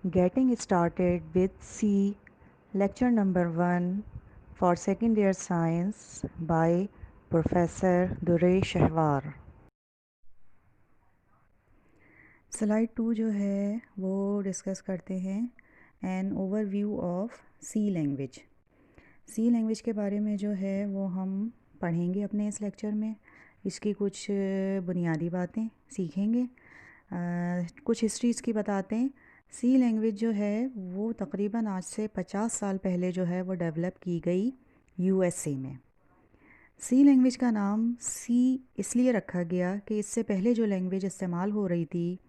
Getting started with C, lecture number 1 for second year science by Professor Durre Shahwar. Slide 2 जो है वो discuss करते हैं an overview of C language. C language के बारे में जो है वो हम पढ़ेंगे अपने इस लेक्चर में। इसकी कुछ बुनियादी बातें सीखेंगे, कुछ हिस्ट्री इसकी बताते हैं। सी लैंग्वेज जो है वो तकरीबन आज से 50 साल पहले जो है वो डेवलप की गई यूएसए में। सी लैंग्वेज का नाम सी इसलिए रखा गया कि इससे पहले जो लैंग्वेज इस्तेमाल हो रही थी,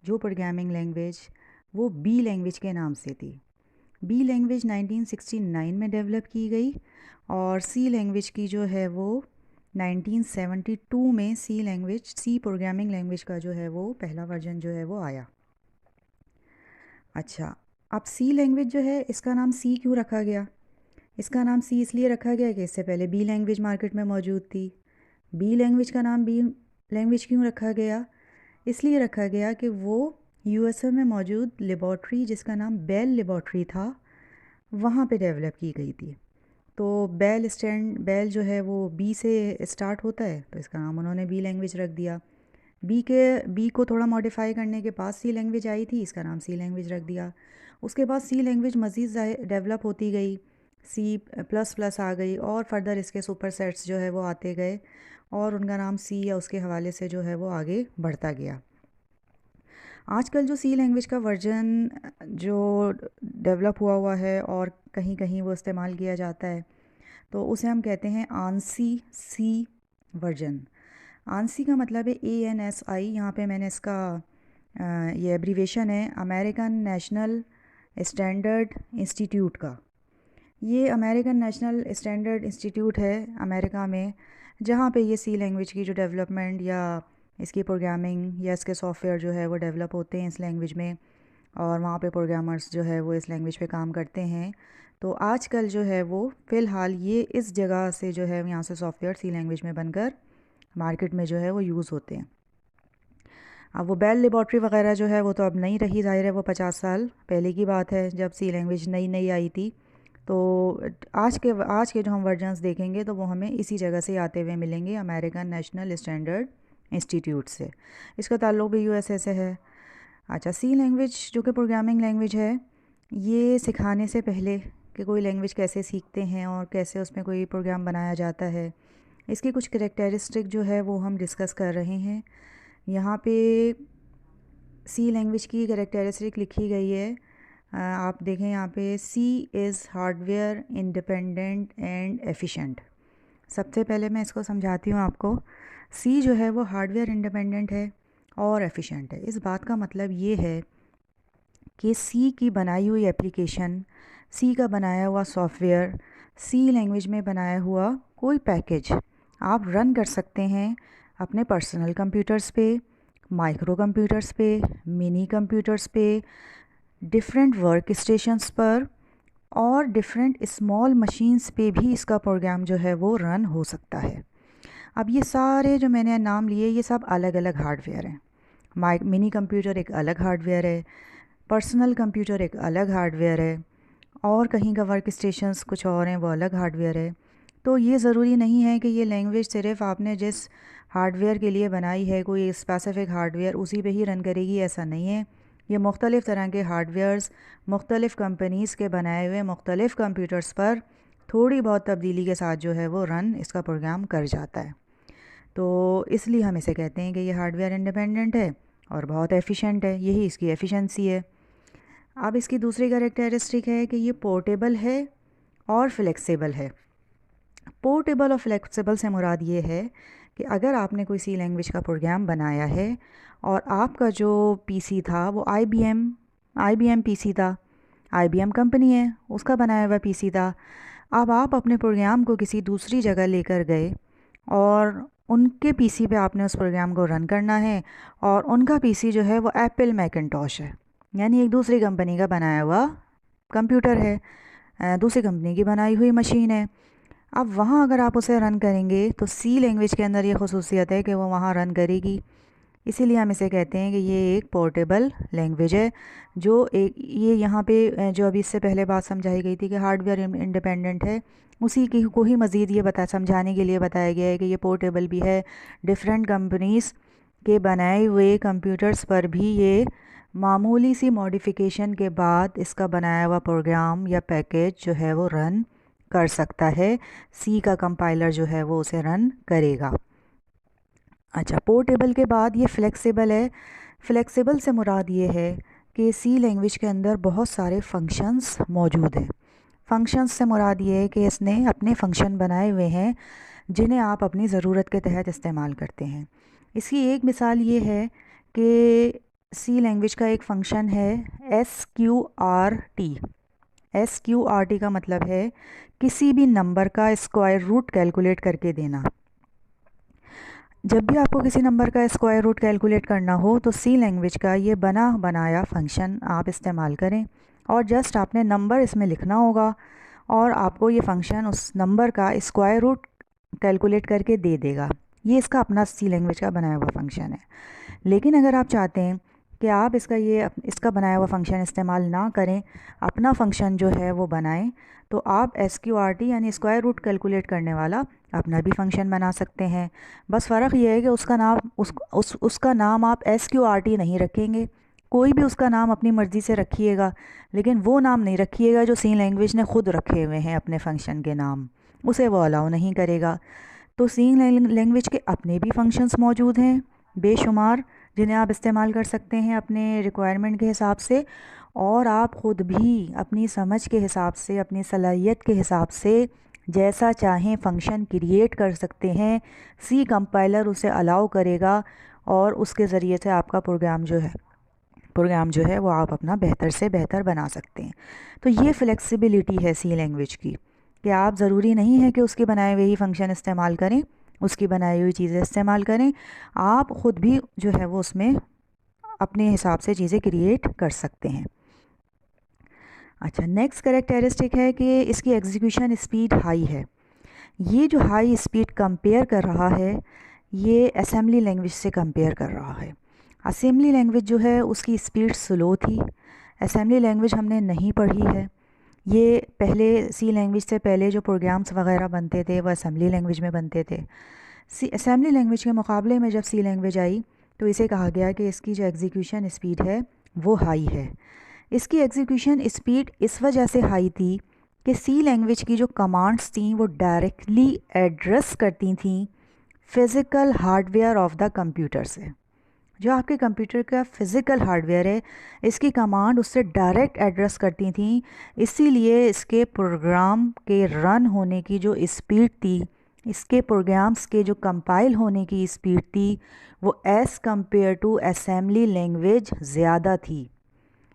जो प्रोग्रामिंग लैंग्वेज, वो बी लैंग्वेज के नाम से थी। बी लैंग्वेज 1969 में डेवलप की गई और सी लैंग्वेज की जो है वो 1972 में सी प्रोग्रामिंग लैंग्वेज का जो है वो पहला वर्जन जो है वो आया। अच्छा, अब सी लैंग्वेज जो है इसका नाम सी क्यों रखा गया? इसका नाम सी इसलिए रखा गया कि इससे पहले बी लैंग्वेज मार्केट में मौजूद थी। बी लैंग्वेज का नाम बी लैंग्वेज क्यों रखा गया? इसलिए रखा गया कि वो यूएसए में मौजूद लेबॉर्ट्री, जिसका नाम बेल लेबॉर्ट्री था, वहाँ पे डेवलप की गई थी। तो बेल जो है वो बी से स्टार्ट होता है, तो इसका नाम उन्होंने बी लैंग्वेज रख दिया। बी को थोड़ा मॉडिफाई करने के बाद सी लैंग्वेज आई थी, इसका नाम सी लैंग्वेज रख दिया। उसके बाद सी लैंग्वेज मज़ीद डेवलप होती गई, सी प्लस प्लस आ गई और फर्दर इसके सुपर सेट्स जो है वो आते गए और उनका नाम सी या उसके हवाले से जो है वो आगे बढ़ता गया। आजकल जो सी लैंग्वेज का वर्जन जो डेवलप हुआ है और कहीं कहीं वो इस्तेमाल किया जाता है, तो उसे हम कहते हैं आंसी सी वर्जन। आंसी का मतलब है ANSI। यहाँ पे मैंने इसका ये एब्रीवेशन है अमेरिकन नेशनल स्टैंडर्ड इंस्टीट्यूट का। ये अमेरिकन नेशनल स्टैंडर्ड इंस्टीट्यूट है अमेरिका में, जहाँ पे ये सी लैंग्वेज की जो डेवलपमेंट या इसकी प्रोग्रामिंग या इसके सॉफ्टवेयर जो है वो डेवलप होते हैं इस लैंग्वेज में, और वहाँ पे प्रोग्रामर्स जो है वो इस लैंग्वेज पे काम करते हैं। तो आजकल जो है वो फ़िलहाल ये इस जगह से जो है यहाँ से सॉफ्टवेयर सी लैंग्वेज में बनकर मार्केट में जो है वो यूज़ होते हैं। अब वो बेल लेबॉर्ट्री वगैरह जो है वो तो अब नहीं रही, ज़ाहिर है वो 50 साल पहले की बात है जब सी लैंग्वेज नई नई आई थी। तो आज के जो हम वर्जन्स देखेंगे तो वो हमें इसी जगह से आते हुए मिलेंगे, अमेरिकन नेशनल स्टैंडर्ड इंस्टीट्यूट से। इसका ताल्लुक भी यूएसए से है। अच्छा, सी लैंग्वेज जो कि प्रोग्रामिंग लैंग्वेज है, ये सिखाने से पहले कि कोई लैंग्वेज कैसे सीखते हैं और कैसे उसमें कोई प्रोग्राम बनाया जाता है, इसकी कुछ करैक्टरिस्टिक जो है वो हम डिस्कस कर रहे हैं। यहाँ पे सी लैंग्वेज की करैक्टरिस्टिक लिखी गई है, आप देखें यहाँ पे C is hardware independent and efficient. सबसे पहले मैं इसको समझाती हूँ आपको। सी जो है वो हार्डवेयर इंडिपेंडेंट है और एफिशिएंट है। इस बात का मतलब ये है कि सी की बनाई हुई एप्लीकेशन, सी का बनाया हुआ सॉफ्टवेयर, सी लैंग्वेज में बनाया हुआ कोई पैकेज आप रन कर सकते हैं अपने पर्सनल कंप्यूटर्स पे, माइक्रो कंप्यूटर्स पे, मिनी कंप्यूटर्स पे, डिफरेंट वर्क स्टेशंस पर और डिफरेंट स्मॉल मशीन्स पे भी इसका प्रोग्राम जो है वो रन हो सकता है। अब ये सारे जो मैंने नाम लिए ये सब अलग अलग हार्डवेयर हैं। मिनी कंप्यूटर एक अलग हार्डवेयर है, पर्सनल कंप्यूटर एक अलग हार्डवेयर है, और कहीं का वर्क स्टेशंस कुछ और हैं वो अलग हार्डवेयर है। तो ये ज़रूरी नहीं है कि ये लैंग्वेज सिर्फ आपने जिस हार्डवेयर के लिए बनाई है कोई स्पेसिफ़िक हार्डवेयर उसी पे ही रन करेगी, ऐसा नहीं है। ये मुख्तलिफ़ तरह के हार्डवेयर्स मुख्तलिफ़ कंपनीज़ के बनाए हुए मुख्तलिफ़ कंप्यूटर्स पर थोड़ी बहुत तब्दीली के साथ जो है वो रन इसका प्रोग्राम कर जाता है। तो इसलिए हम इसे कहते हैं कि ये हार्डवेयर इंडिपेंडेंट है और बहुत एफिशिएंट है, यही इसकी एफिशिएंसी है। अब इसकी दूसरी कैरेक्टरिस्टिक है कि ये पोर्टेबल है और फ्लेक्सिबल है। पोर्टेबल और फ्लेक्सिबल से मुराद ये है कि अगर आपने कोई सी लैंग्वेज का प्रोग्राम बनाया है और आपका जो पीसी था वो IBM पीसी था, IBM कंपनी है उसका बनाया हुआ पीसी था। अब आप अपने प्रोग्राम को किसी दूसरी जगह लेकर गए और उनके पीसी पे आपने उस प्रोग्राम को रन करना है, और उनका पीसी जो है वो एप्पल मैकिन्टॉश है, यानी एक दूसरी कंपनी का बनाया हुआ कंप्यूटर है, दूसरी कंपनी की बनाई हुई मशीन है। अब वहाँ अगर आप उसे रन करेंगे तो सी लैंग्वेज के अंदर ये खसूसियत है कि वो वहाँ रन करेगी। इसीलिए हम इसे कहते हैं कि ये एक पोर्टेबल लैंग्वेज है। जो एक ये यहाँ पे जो अभी इससे पहले बात समझाई गई थी कि हार्डवेयर इंडिपेंडेंट है, उसी की को ही मज़ीद ये समझाने के लिए बताया गया है कि ये पोर्टेबल भी है। डिफरेंट कंपनीज़ के बनाए हुए कंप्यूटर्स पर भी ये मामूली सी मॉडिफिकेशन के बाद इसका बनाया हुआ प्रोग्राम या पैकेज जो है वो रन कर सकता है। सी का कंपाइलर जो है वो उसे रन करेगा। अच्छा, पोर्टेबल के बाद ये फ्लेक्सिबल है। फ्लेक्सिबल से मुराद ये है कि सी लैंग्वेज के अंदर बहुत सारे फंक्शंस मौजूद हैं। फंक्शंस से मुराद ये है कि इसने अपने फंक्शन बनाए हुए हैं जिन्हें आप अपनी ज़रूरत के तहत इस्तेमाल करते हैं। इसकी एक मिसाल ये है कि सी लैंग्वेज का एक फ़ंक्शन है SQRT। SQRT का मतलब है किसी भी नंबर का स्क्वायर रूट कैलकुलेट करके देना। जब भी आपको किसी नंबर का स्क्वायर रूट कैलकुलेट करना हो तो सी लैंग्वेज का ये बना बनाया फंक्शन आप इस्तेमाल करें और जस्ट आपने नंबर इसमें लिखना होगा और आपको ये फंक्शन उस नंबर का स्क्वायर रूट कैलकुलेट करके दे देगा। ये इसका अपना सी लैंग्वेज का बनाया हुआ फंक्शन है। लेकिन अगर आप चाहते हैं कि आप इसका बनाया हुआ फ़ंक्शन इस्तेमाल ना करें, अपना फ़ंक्शन जो है वो बनाएं, तो आप SQRT यानी स्क्वायर रूट कैलकुलेट करने वाला अपना भी फ़ंक्शन बना सकते हैं। बस फ़र्क ये है कि उसका नाम आप SQRT नहीं रखेंगे। कोई भी उसका नाम अपनी मर्ज़ी से रखिएगा, लेकिन वो नाम नहीं रखिएगा जो सी लैंग्वेज ने ख़ुद रखे हुए हैं अपने फ़ंक्शन के नाम, उसे वो अलाउ नहीं करेगा। तो सी लैंग्वेज के अपने भी फंक्शंस मौजूद हैं बेशुमार, जिन्हें आप इस्तेमाल कर सकते हैं अपने रिक्वायरमेंट के हिसाब से, और आप ख़ुद भी अपनी समझ के हिसाब से, अपनी सलाहियत के हिसाब से जैसा चाहें फ़ंक्शन क्रिएट कर सकते हैं। सी कंपाइलर उसे अलाउ करेगा और उसके ज़रिए से आपका प्रोग्राम जो है वो आप अपना बेहतर से बेहतर बना सकते हैं। तो ये फ़्लेक्सिबिलिटी है सी लैंग्वेज की कि आप ज़रूरी नहीं है कि उसके बनाए हुए ही फ़ंक्शन इस्तेमाल करें, उसकी बनाई हुई चीज़ें इस्तेमाल करें। आप ख़ुद भी जो है वो उसमें अपने हिसाब से चीज़ें क्रिएट कर सकते हैं। अच्छा, नेक्स्ट कैरेक्टरिस्टिक है कि इसकी एग्जीक्यूशन स्पीड हाई है। ये जो हाई स्पीड कंपेयर कर रहा है, ये असेंबली लैंग्वेज से कंपेयर कर रहा है। असेंबली लैंग्वेज जो है उसकी स्पीड स्लो थी। असेंबली लैंग्वेज हमने नहीं पढ़ी है। ये पहले सी लैंग्वेज से पहले जो प्रोग्राम्स वगैरह बनते थे वो असेंबली लैंग्वेज में बनते थे। असेंबली लैंग्वेज के मुकाबले में जब सी लैंग्वेज आई तो इसे कहा गया कि इसकी जो एग्जीक्यूशन स्पीड है वो हाई है। इसकी एग्जीक्यूशन स्पीड इस वजह से हाई थी कि सी लैंग्वेज की जो कमांड्स थी वो डायरेक्टली एड्रेस करती थी physical hardware of the computer से। जो आपके कंप्यूटर का फ़िज़िकल हार्डवेयर है, इसकी कमांड उससे डायरेक्ट एड्रेस करती थी। इसीलिए इसके प्रोग्राम के रन होने की जो स्पीड थी, इसके प्रोग्राम्स के जो कंपाइल होने की स्पीड थी, वो as compare to assembly language ज़्यादा थी।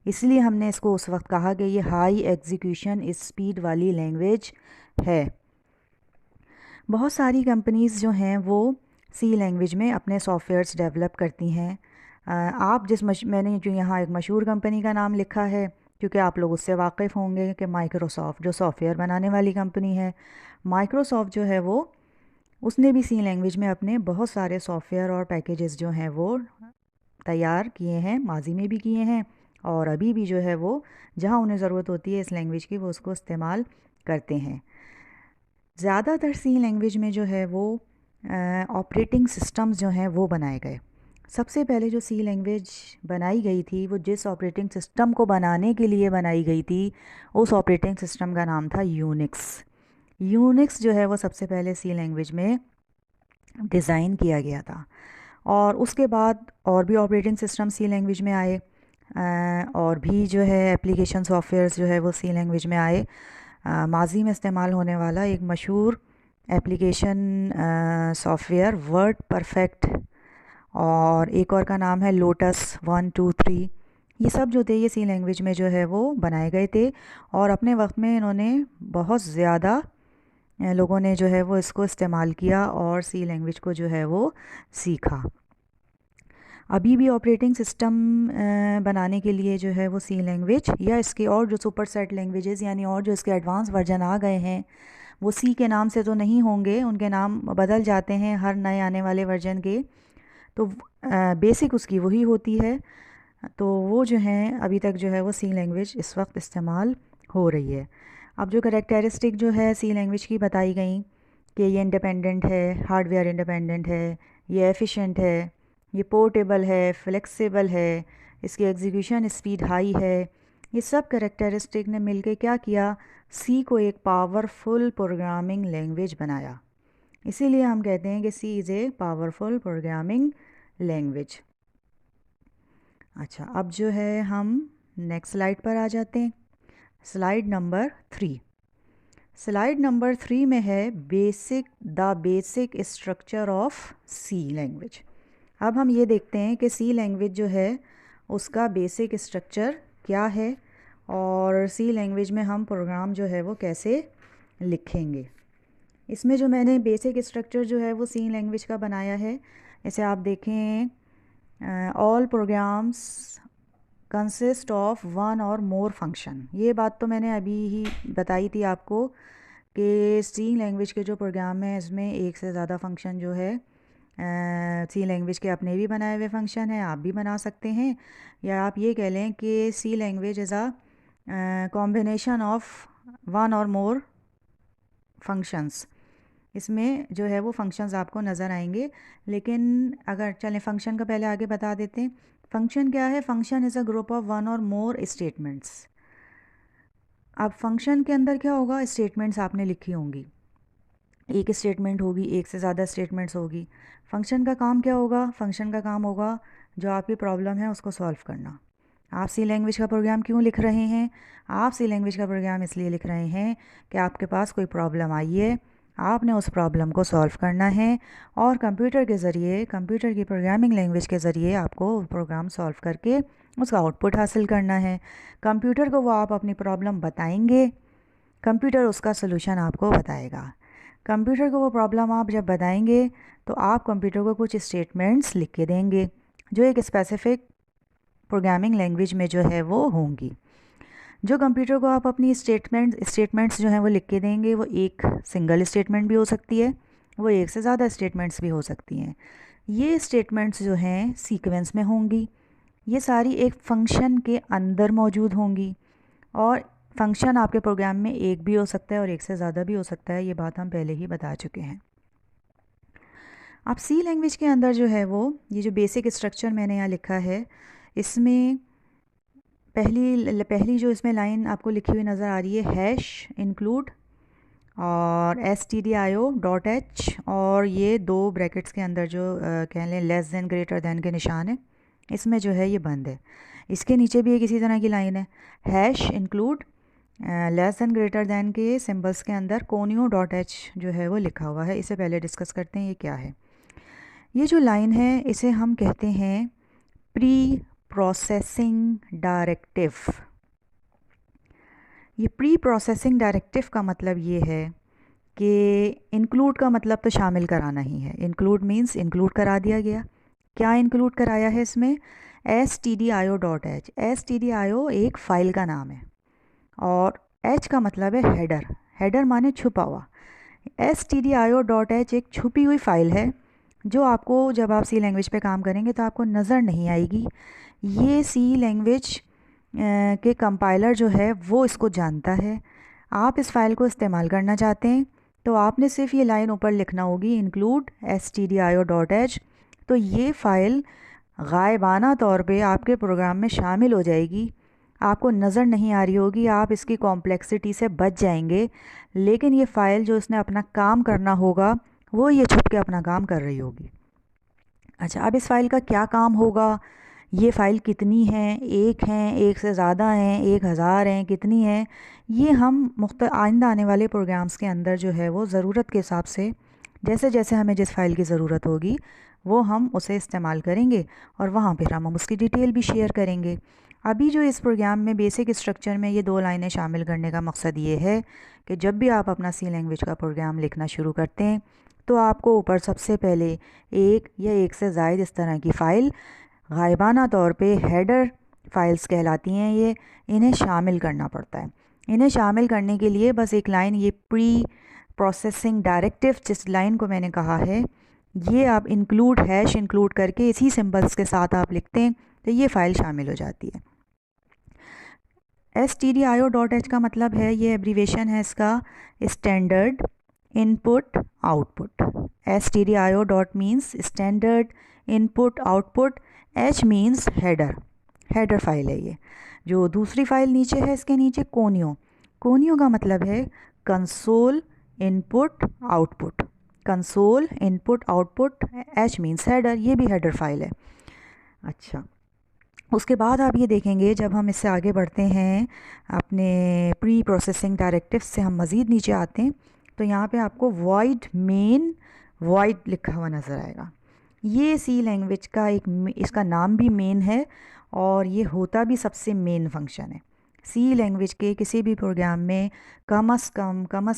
इसलिए हमने इसको उस वक्त कहा कि ये हाई एग्जीक्यूशन स्पीड वाली लैंग्वेज है। बहुत सारी कंपनीज़ जो हैं वो सी लैंग्वेज में अपने सॉफ्टवेयर्स डेवलप करती हैं। आप मैंने जो यहाँ एक मशहूर कंपनी का नाम लिखा है क्योंकि आप लोग उससे वाकिफ़ होंगे कि माइक्रोसॉफ्ट जो सॉफ्टवेयर बनाने वाली कंपनी है, माइक्रोसॉफ्ट जो है वो उसने भी सी लैंग्वेज में अपने बहुत सारे सॉफ्टवेयर और पैकेजेस जो हैं वो तैयार किए हैं, माजी में भी किए हैं और अभी भी जो है वो जहाँ उन्हें ज़रूरत होती है इस लैंग्वेज की वो उसको इस्तेमाल करते हैं। ज़्यादातर सी लैंग्वेज में जो है वो ऑपरेटिंग सिस्टम्स जो हैं वो बनाए गए। सबसे पहले जो सी लैंग्वेज बनाई गई थी वो जिस ऑपरेटिंग सिस्टम को बनाने के लिए बनाई गई थी उस ऑपरेटिंग सिस्टम का नाम था यूनिक्स। यूनिक्स जो है वो सबसे पहले सी लैंग्वेज में डिज़ाइन किया गया था और उसके बाद और भी ऑपरेटिंग सिस्टम सी लैंग्वेज में आए और भी जो है एप्लीकेशन सॉफ्टवेयर्स जो है वो सी लैंग्वेज में आए। माजी में इस्तेमाल होने वाला एक मशहूर एप्लीकेशन सॉफ्टवेयर वर्ड परफेक्ट और एक और का नाम है लोटस 1 2 3, ये सब जो थे ये सी लैंग्वेज में जो है वो बनाए गए थे और अपने वक्त में इन्होंने बहुत ज़्यादा लोगों ने जो है वो इसको इस्तेमाल किया और सी लैंग्वेज को जो है वो सीखा। अभी भी ऑपरेटिंग सिस्टम बनाने के लिए जो है वो सी लैंग्वेज या इसके और जो सुपर सेट लैंग्वेजेस यानी और जो इसके एडवांस वर्जन आ गए हैं वो सी के नाम से तो नहीं होंगे, उनके नाम बदल जाते हैं हर नए आने वाले वर्जन के। तो बेसिक उसकी वही होती है। तो वो जो है अभी तक जो है वो सी लैंग्वेज इस वक्त इस्तेमाल हो रही है। अब जो करैक्टरिस्टिक जो है सी लैंग्वेज की बताई गई कि ये इंडिपेंडेंट है, हार्डवेयर इंडिपेंडेंट है, ये एफिशिएंट है, ये पोर्टेबल है, फ्लेक्सिबल है, इसकी एग्जीक्यूशन स्पीड हाई है, ये सब करैक्टरिस्टिक ने मिलके क्या किया, सी को एक पावरफुल प्रोग्रामिंग लैंग्वेज बनाया। इसीलिए हम कहते हैं कि C is a powerful programming language. अच्छा, अब जो है हम नेक्स्ट स्लाइड पर आ जाते हैं। Slide number 3। स्लाइड नंबर 3 में है the basic structure of C language. अब हम ये देखते हैं कि सी लैंग्वेज जो है उसका बेसिक स्ट्रक्चर क्या है और सी लैंग्वेज में हम प्रोग्राम जो है वो कैसे लिखेंगे। इसमें जो मैंने बेसिक स्ट्रक्चर जो है वो सी लैंग्वेज का बनाया है, इसे आप देखें, all programmes consist of one और मोर फंक्शन। ये बात तो मैंने अभी ही बताई थी आपको कि सी लैंग्वेज के जो प्रोग्राम हैं इसमें एक से ज़्यादा फंक्शन जो है सी लैंग्वेज के अपने भी बनाए हुए फंक्शन हैं, आप भी बना सकते हैं, या आप ये कह लें कि C language is a combination of one और मोर फंक्शंस। इसमें जो है वो फंक्शंस आपको नज़र आएंगे, लेकिन अगर चलें फंक्शन का पहले आगे बता देते हैं। फंक्शन क्या है? Function is a group of one और मोर स्टेटमेंट्स। अब फंक्शन के अंदर क्या होगा, स्टेटमेंट्स आपने लिखी होंगी, एक स्टेटमेंट होगी, एक से ज़्यादा स्टेटमेंट्स होगी। फंक्शन का काम क्या होगा? फंक्शन का काम होगा जो आपकी प्रॉब्लम है उसको सॉल्व करना। आप सी लैंग्वेज का प्रोग्राम क्यों लिख रहे हैं? आप सी लैंग्वेज का प्रोग्राम इसलिए लिख रहे हैं कि आपके पास कोई प्रॉब्लम आई है, आपने उस प्रॉब्लम को सॉल्व करना है और कंप्यूटर के ज़रिए, कंप्यूटर की प्रोग्रामिंग लैंग्वेज के ज़रिए आपको प्रोग्राम सॉल्व करके उसका आउटपुट हासिल करना है। कंप्यूटर को वो आप अपनी प्रॉब्लम बताएंगे, कंप्यूटर उसका सलूशन आपको बताएगा। कंप्यूटर को वो प्रॉब्लम आप जब बताएंगे तो आप कंप्यूटर को कुछ स्टेटमेंट्स लिख के देंगे जो एक स्पेसिफ़िक प्रोग्रामिंग लैंग्वेज में जो है वो होंगी। जो कंप्यूटर को आप अपनी स्टेटमेंट्स जो हैं वो लिख के देंगे, वो एक सिंगल स्टेटमेंट भी हो सकती है, वो एक से ज़्यादा स्टेटमेंट्स भी हो सकती हैं। ये स्टेटमेंट्स जो हैं सीक्वेंस में होंगी, ये सारी एक फंक्शन के अंदर मौजूद होंगी, और फंक्शन आपके प्रोग्राम में एक भी हो सकता है और एक से ज़्यादा भी हो सकता है, ये बात हम पहले ही बता चुके हैं। अब सी लैंग्वेज के अंदर जो है वो ये जो बेसिक स्ट्रक्चर मैंने यहाँ लिखा है, इसमें पहली जो इसमें लाइन आपको लिखी हुई नज़र आ रही है, हैश इंक्लूड और stdio.h, और ये दो ब्रैकेट्स के अंदर जो कह लें लेस दैन ग्रेटर दैन के निशान है, इसमें जो है ये बंद है। इसके नीचे भी एक इसी तरह की लाइन है, hash include less than greater than के सिंबल्स के अंदर conio.h जो है वो लिखा हुआ है। इसे पहले डिस्कस करते हैं ये क्या है। ये जो लाइन है इसे हम कहते हैं प्री प्रोसेसिंग डायरेक्टिव। ये प्री प्रोसेसिंग डायरेक्टिव का मतलब ये है कि इंक्लूड का मतलब तो शामिल कराना ही है। इंक्लूड मींस इंक्लूड करा दिया गया। क्या इंक्लूड कराया है इसमें? stdio.h। stdio एक फ़ाइल का नाम है और h का मतलब है हेडर। हेडर माने छुपा हुआ। stdio.h एक छुपी हुई फ़ाइल है जो आपको जब आप सी लैंग्वेज पे काम करेंगे तो आपको नज़र नहीं आएगी। ये सी लैंग्वेज के कंपाइलर जो है वो इसको जानता है। आप इस फ़ाइल को इस्तेमाल करना चाहते हैं तो आपने सिर्फ ये लाइन ऊपर लिखना होगी, इंक्लूड stdio.h। तो ये फ़ाइल गायबाना तौर पे आपके प्रोग्राम में शामिल हो जाएगी, आपको नज़र नहीं आ रही होगी, आप इसकी कॉम्प्लेक्सिटी से बच जाएंगे, लेकिन ये फ़ाइल जो इसने अपना काम करना होगा वो ये छुप के अपना काम कर रही होगी। अच्छा, अब इस फ़ाइल का क्या काम होगा? ये फ़ाइल कितनी हैं, एक हैं, एक से ज़्यादा हैं, 1000 हैं, कितनी हैं, ये हम आइंदा आने वाले प्रोग्राम्स के अंदर जो है वो ज़रूरत के हिसाब से जैसे जैसे हमें जिस फ़ाइल की ज़रूरत होगी वो हम उसे इस्तेमाल करेंगे और वहाँ पर हम उसकी डिटेल भी शेयर करेंगे। अभी जो इस प्रोग्राम में बेसिक स्ट्रक्चर में ये दो लाइनें शामिल करने का मकसद ये है कि जब भी आप अपना सी लैंग्वेज का प्रोग्राम लिखना शुरू करते हैं तो आपको ऊपर सबसे पहले एक या एक से ज़ायद इस तरह की फ़ाइल, गायबाना तौर पे हेडर फाइल्स कहलाती हैं, ये इन्हें शामिल करना पड़ता है। इन्हें शामिल करने के लिए बस एक लाइन, ये प्री प्रोसेसिंग डायरेक्टिव जिस लाइन को मैंने कहा है, ये आप इंक्लूड हैश इंक्लूड करके इसी सिंबल्स के साथ आप लिखते हैं तो ये फ़ाइल शामिल हो जाती है। stdio.h का मतलब है, ये एब्रीवेशन है इसका, standard input output. stdio dot means standard input output, h means header, header file है ये। जो दूसरी फाइल नीचे है इसके नीचे कोनियो, कोनियो का मतलब है console input output, console input output, h means header, ये भी हेडर फाइल है। अच्छा, उसके बाद आप ये देखेंगे जब हम इससे आगे बढ़ते हैं अपने प्री प्रोसेसिंग डायरेक्टिव से हम मज़ीद नीचे आते हैं तो यहाँ पे आपको वॉइड मेन वॉइड लिखा हुआ नज़र आएगा। ये सी लैंग्वेज का इसका नाम भी मेन है और ये होता भी सबसे मेन फंक्शन है। सी लैंग्वेज के किसी भी प्रोग्राम में कम अज़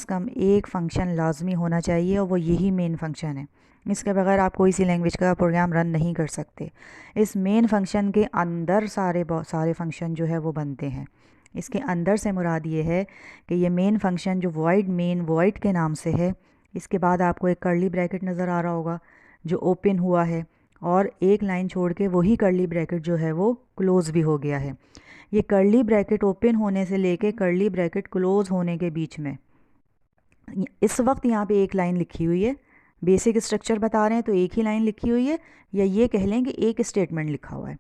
कम एक फ़ंक्शन लाजमी होना चाहिए और वो यही मेन फंक्शन है। इसके बगैर आप कोई सी लैंग्वेज का प्रोग्राम रन नहीं कर सकते। इस मेन फंक्शन के अंदर बहुत सारे फंक्शन जो है वो बनते हैं। इसके अंदर से मुराद ये है कि ये मेन फंक्शन जो वॉइड मेन वॉइड के नाम से है, इसके बाद आपको एक कर्ली ब्रैकेट नज़र आ रहा होगा जो ओपन हुआ है और एक लाइन छोड़ के वही कर्ली ब्रैकेट जो है वो क्लोज़ भी हो गया है। ये कर्ली ब्रैकेट ओपन होने से लेके कर्ली ब्रैकेट क्लोज़ होने के बीच में इस वक्त यहाँ पे एक लाइन लिखी हुई है। बेसिक स्ट्रक्चर बता रहे हैं तो एक ही लाइन लिखी हुई है, या ये कह लें कि एक स्टेटमेंट लिखा हुआ है।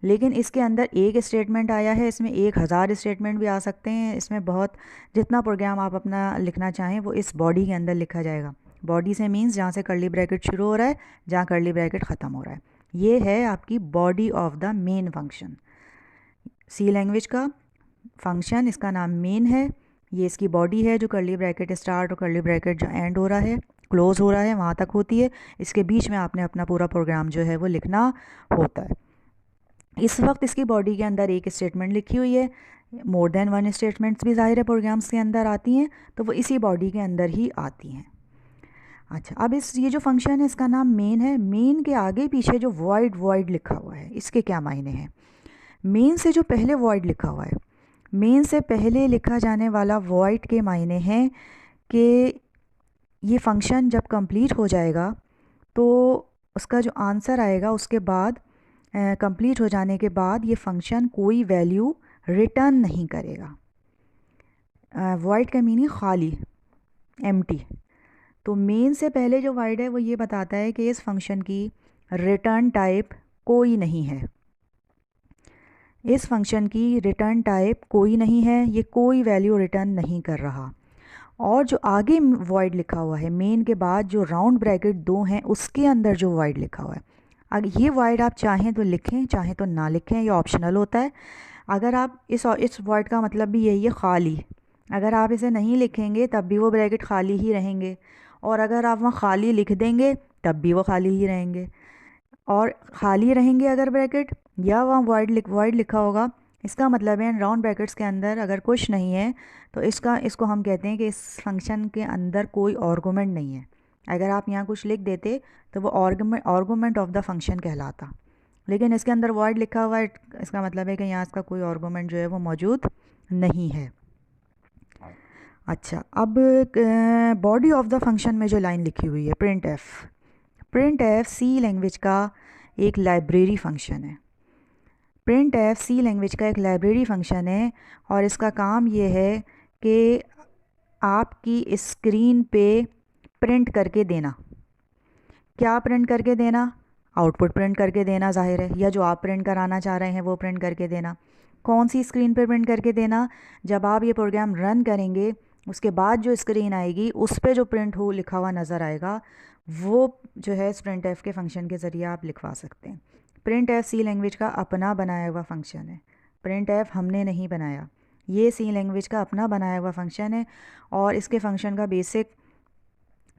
लेकिन इसके अंदर एक स्टेटमेंट आया है, इसमें 1000 स्टेटमेंट भी आ सकते हैं। इसमें बहुत जितना प्रोग्राम आप अपना लिखना चाहें वो इस बॉडी के अंदर लिखा जाएगा। बॉडी से मीन्स जहाँ से कर्ली ब्रैकेट शुरू हो रहा है, जहाँ कर्ली ब्रैकेट ख़त्म हो रहा है। ये है आपकी body of the main function. C language का फंक्शन, इसका नाम मेन है, ये इसकी बॉडी है जो कर्ली ब्रैकेट स्टार्ट और कर्ली ब्रैकेट जो एंड हो रहा है, क्लोज़ हो रहा है, वहाँ तक होती है। इसके बीच में आपने अपना पूरा प्रोग्राम जो है वो लिखना होता है। इस वक्त इसकी बॉडी के अंदर एक स्टेटमेंट लिखी हुई है, मोर देन वन स्टेटमेंट्स भी ज़ाहिर है प्रोग्राम्स के अंदर आती हैं, तो वो इसी बॉडी के अंदर ही आती हैं। अच्छा, अब ये जो फंक्शन है इसका नाम मेन है। मेन के आगे पीछे जो वॉइड लिखा हुआ है इसके क्या मायने हैं? मेन से जो पहले वॉइड लिखा हुआ है, मेन से पहले लिखा जाने वाला वॉइड के मायने हैं कि ये फंक्शन जब कंप्लीट हो जाएगा तो उसका जो आंसर आएगा उसके बाद कंप्लीट हो जाने के बाद ये फंक्शन कोई वैल्यू रिटर्न नहीं करेगा। वॉइड का मीनिंग खाली, एम्प्टी। तो मेन से पहले जो वॉइड है वो ये बताता है कि इस फंक्शन की रिटर्न टाइप कोई नहीं है। इस फंक्शन की रिटर्न टाइप कोई नहीं है, ये कोई वैल्यू रिटर्न नहीं कर रहा। और जो आगे वॉइड लिखा हुआ है मेन के बाद जो राउंड ब्रैकेट 2 हैं उसके अंदर जो वॉइड लिखा हुआ है, अगर ये वॉइड आप चाहें तो लिखें चाहें तो ना लिखें, ये ऑप्शनल होता है। अगर आप इस वॉइड का मतलब भी यही है खाली, अगर आप इसे नहीं लिखेंगे तब भी वो ब्रैकेट खाली ही रहेंगे, और अगर आप वहाँ खाली लिख देंगे तब भी वो खाली ही रहेंगे। और खाली रहेंगे अगर ब्रैकेट या वहाँ वॉइड लिखा होगा, इसका मतलब है राउंड ब्रैकेट्स के अंदर अगर कुछ नहीं है तो इसको हम कहते हैं कि इस फंक्शन के अंदर कोई आर्गुमेंट नहीं है। अगर आप यहाँ कुछ लिख देते तो वो आर्गुमेंट ऑफ द फंक्शन कहलाता, लेकिन इसके अंदर वॉइड लिखा हुआ है, इसका मतलब है कि यहाँ इसका कोई आर्गुमेंट जो है वो मौजूद नहीं है। अच्छा, अब बॉडी ऑफ द फंक्शन में जो लाइन लिखी हुई है प्रिंट एफ सी लैंग्वेज का एक लाइब्रेरी फंक्शन है। प्रिंट एफ सी लैंग्वेज का एक लाइब्रेरी फंक्शन है और इसका काम ये है कि आपकी स्क्रीन पे प्रिंट करके देना। क्या प्रिंट करके देना? आउटपुट प्रिंट करके देना ज़ाहिर है, या जो आप प्रिंट कराना चाह रहे हैं वो प्रिंट करके देना। कौन सी स्क्रीन पे प्रिंट करके देना? जब आप ये प्रोग्राम रन करेंगे उसके बाद जो स्क्रीन आएगी उस पर जो प्रिंट हो लिखा हुआ नज़र आएगा वो जो है प्रिंट एफ के फंक्शन के ज़रिए आप लिखवा सकते हैं। प्रिंट एफ सी लैंग्वेज का अपना बनाया हुआ फंक्शन है। प्रिंट एफ हमने नहीं बनाया, ये सी लैंग्वेज का अपना बनाया हुआ फंक्शन है। और इसके फंक्शन का बेसिक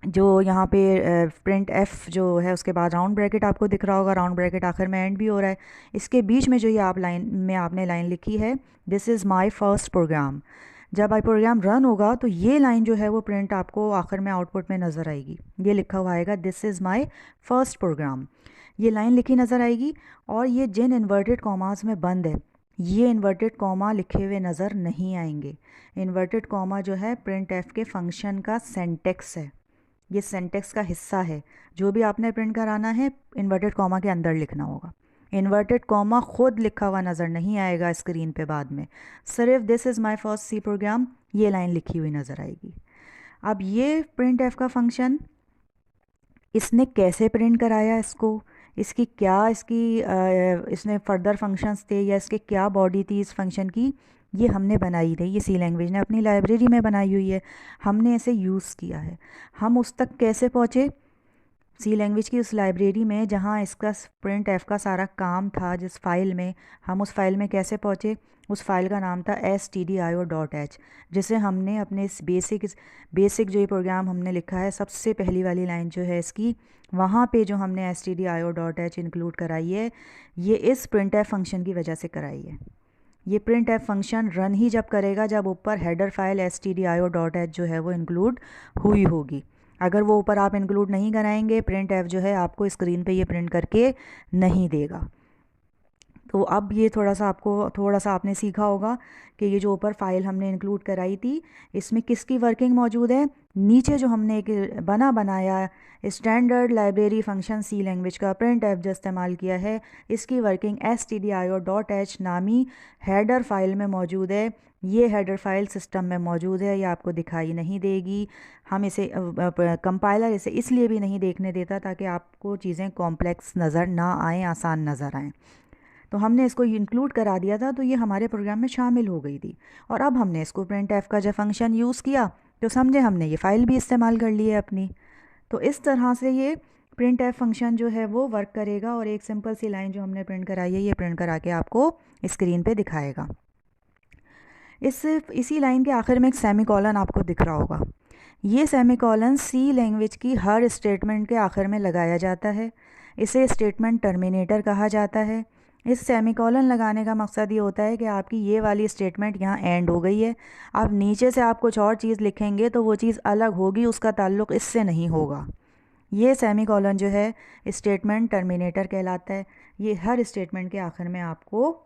जो यहाँ पे प्रिंट एफ जो है उसके बाद राउंड ब्रैकेट आपको दिख रहा होगा, राउंड ब्रैकेट आखिर में एंड भी हो रहा है। इसके बीच में जो ये आपने लाइन लिखी है this is my first program, जब आई प्रोग्राम रन होगा तो ये लाइन जो है वो प्रिंट आपको आखिर में आउटपुट में नज़र आएगी। ये लिखा हुआ आएगा this is my first program, ये लाइन लिखी नज़र आएगी। और ये जिन इन्वर्टेड कॉमास में बंद है ये इन्वर्टेड कॉमा लिखे हुए नज़र नहीं आएंगे। इन्वर्टेड कॉमा जो है प्रिंट एफ के फंक्शन का सेंटेक्स है, ये सिंटेक्स का हिस्सा है। जो भी आपने प्रिंट कराना है इन्वर्टेड कॉमा के अंदर लिखना होगा। इन्वर्टेड कॉमा खुद लिखा हुआ नज़र नहीं आएगा स्क्रीन पे बाद में, सिर्फ this is my first C program ये लाइन लिखी हुई नज़र आएगी। अब ये प्रिंट एफ का फंक्शन इसने कैसे प्रिंट कराया इसको, इसकी क्या इसने फर्दर फंक्शंस थे या इसके क्या बॉडी थी इस फंक्शन की, ये हमने बनाई नहीं, ये सी लैंग्वेज ने अपनी लाइब्रेरी में बनाई हुई है, हमने इसे यूज़ किया है। हम उस तक कैसे पहुँचे, सी लैंग्वेज की उस लाइब्रेरी में जहाँ इसका प्रिंट एफ का सारा काम था, जिस फाइल में, हम उस फाइल में कैसे पहुँचे, उस फाइल का नाम था stdio.h, जिसे हमने अपने इस बेसिक जो ये प्रोग्राम हमने लिखा है, सबसे पहली वाली लाइन जो है इसकी, वहाँ पे जो हमने stdio.h इंक्लूड कराई है, ये इस प्रिंट एफ फंक्शन की वजह से कराई है। ये प्रिंट एफ फंक्शन रन ही जब करेगा जब ऊपर हेडर फाइल stdio.h जो है वो इंक्लूड हुई होगी। अगर वो ऊपर आप इंक्लूड नहीं कराएंगे, प्रिंट एफ जो है आपको स्क्रीन पे ये प्रिंट करके नहीं देगा। तो अब ये थोड़ा सा आपने सीखा होगा कि ये जो ऊपर फाइल हमने इंक्लूड कराई थी इसमें किसकी वर्किंग मौजूद है। नीचे जो हमने एक बनाया standard library function C language का प्रिंट एफ जो इस्तेमाल किया है, इसकी वर्किंग stdio.h नामी हेडर फाइल में मौजूद है। ये हेडर फाइल सिस्टम में मौजूद है, ये आपको दिखाई नहीं देगी। हम इसे कंपाइलर इसे इसलिए भी नहीं देखने देता ताकि आपको चीज़ें कॉम्प्लेक्स नज़र ना आएँ, आसान नज़र आएँ। तो हमने इसको इंक्लूड करा दिया था तो ये हमारे प्रोग्राम में शामिल हो गई थी। और अब हमने इसको प्रिंट एफ का जब फंक्शन यूज़ किया तो समझे हमने ये फ़ाइल भी इस्तेमाल कर ली है अपनी। तो इस तरह से ये प्रिंट एफ फंक्शन जो है वो वर्क करेगा और एक सिंपल सी लाइन जो हमने प्रिंट कराई है ये प्रिंट करा के आपको स्क्रीन पे दिखाएगा। इसी लाइन के आखिर में एक सेमीकोलन आपको दिख रहा होगा। ये सेमीकोलन सी लैंग्वेज की हर स्टेटमेंट के आखिर में लगाया जाता है। इसे स्टेटमेंट टर्मिनेटर कहा जाता है। इस सेमीकोलन लगाने का मकसद ये होता है कि आपकी ये वाली स्टेटमेंट यहाँ एंड हो गई है, अब नीचे से आप कुछ और चीज़ लिखेंगे तो वो चीज़ अलग होगी, उसका ताल्लुक़ इससे नहीं होगा। ये सेमीकोलन जो है स्टेटमेंट टर्मिनेटर कहलाता है। ये हर स्टेटमेंट के आखिर में आपको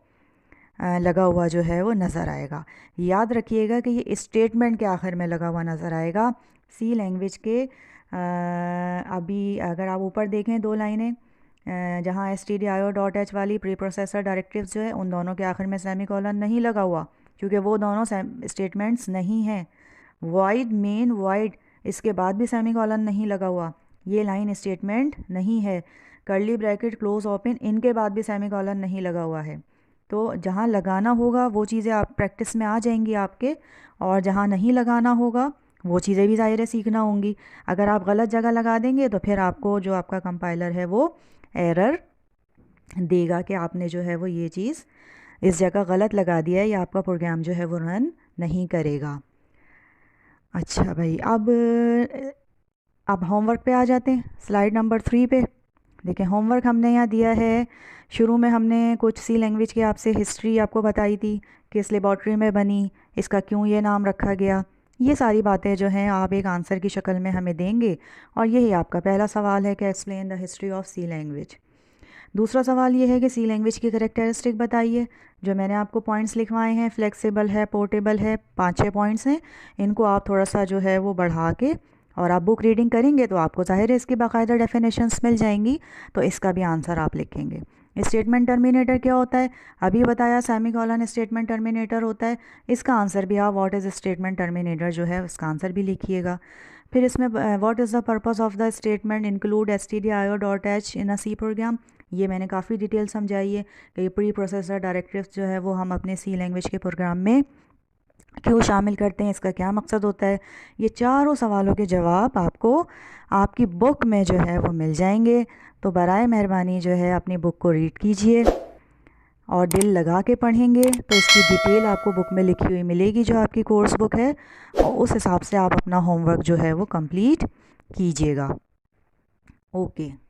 लगा हुआ जो है वो नज़र आएगा। याद रखिएगा कि ये स्टेटमेंट के आखिर में लगा हुआ नज़र आएगा। सी लैंग्वेज के अभी अगर आप ऊपर देखें दो लाइनें जहाँ stdio.h वाली प्री प्रोसेसर डायरेक्टिव्स जो है उन दोनों के आखिर में सेमीकोलन नहीं लगा हुआ क्योंकि वो दोनों स्टेटमेंट्स नहीं हैं। वॉइड मेन वॉइड इसके बाद भी सेमीकोलन नहीं लगा हुआ, ये लाइन स्टेटमेंट नहीं है। कर्ली ब्रैकेट क्लोज ओपन इनके बाद भी सेमीकोलन नहीं लगा हुआ है। तो जहाँ लगाना होगा वो चीज़ें आप प्रैक्टिस में आ जाएंगी आपके, और जहाँ नहीं लगाना होगा वो चीज़ें भी ज़ाहिर है सीखना होंगी। अगर आप गलत जगह लगा देंगे तो फिर आपको जो आपका कंपाइलर है वो एरर देगा कि आपने जो है वो ये चीज़ इस जगह गलत लगा दिया है या आपका प्रोग्राम जो है वो रन नहीं करेगा। अच्छा भाई, अब होमवर्क पे आ जाते हैं, स्लाइड नंबर 3 पे। देखें होमवर्क हमने यहाँ दिया है। शुरू में हमने कुछ सी लैंग्वेज की आपसे हिस्ट्री आपको बताई थी कि इस लेबॉर्ट्री में बनी, इसका क्यों ये नाम रखा गया। ये सारी बातें जो हैं आप एक आंसर की शक्ल में हमें देंगे और यही आपका पहला सवाल है कि explain the history of C language. दूसरा सवाल ये है कि सी लैंग्वेज की करैक्टरिस्टिक बताइए। जो मैंने आपको पॉइंट्स लिखवाए हैं, फ्लेक्सिबल है, पोर्टेबल है, 5-6 पॉइंट्स हैं। इनको आप थोड़ा सा जो है वो बढ़ा के और आप बुक रीडिंग करेंगे तो आपको ज़ाहिर है इसकी बाकायदा डेफिनेशंस मिल जाएंगी, तो इसका भी आंसर आप लिखेंगे। स्टेटमेंट टर्मिनेटर क्या होता है अभी बताया, सेमीकोलन स्टेटमेंट टर्मिनेटर होता है। इसका आंसर भी आप व्हाट इज़ स्टेटमेंट टर्मिनेटर जो है उसका आंसर भी लिखिएगा। फिर इसमें what is the purpose of the statement include stdio.h in a C program, ये मैंने काफ़ी डिटेल समझाई है कि प्री प्रोसेसर डायरेक्टिव्स जो है वो हम अपने सी लैंग्वेज के प्रोग्राम में क्यों शामिल करते हैं, इसका क्या मकसद होता है। ये चारों सवालों के जवाब आपको आपकी बुक में जो है वो मिल जाएंगे। तो बराए मेहरबानी जो है अपनी बुक को रीड कीजिए और दिल लगा के पढ़ेंगे तो इसकी डिटेल आपको बुक में लिखी हुई मिलेगी जो आपकी कोर्स बुक है, और उस हिसाब से आप अपना होमवर्क जो है वो कंप्लीट कीजिएगा। ओके।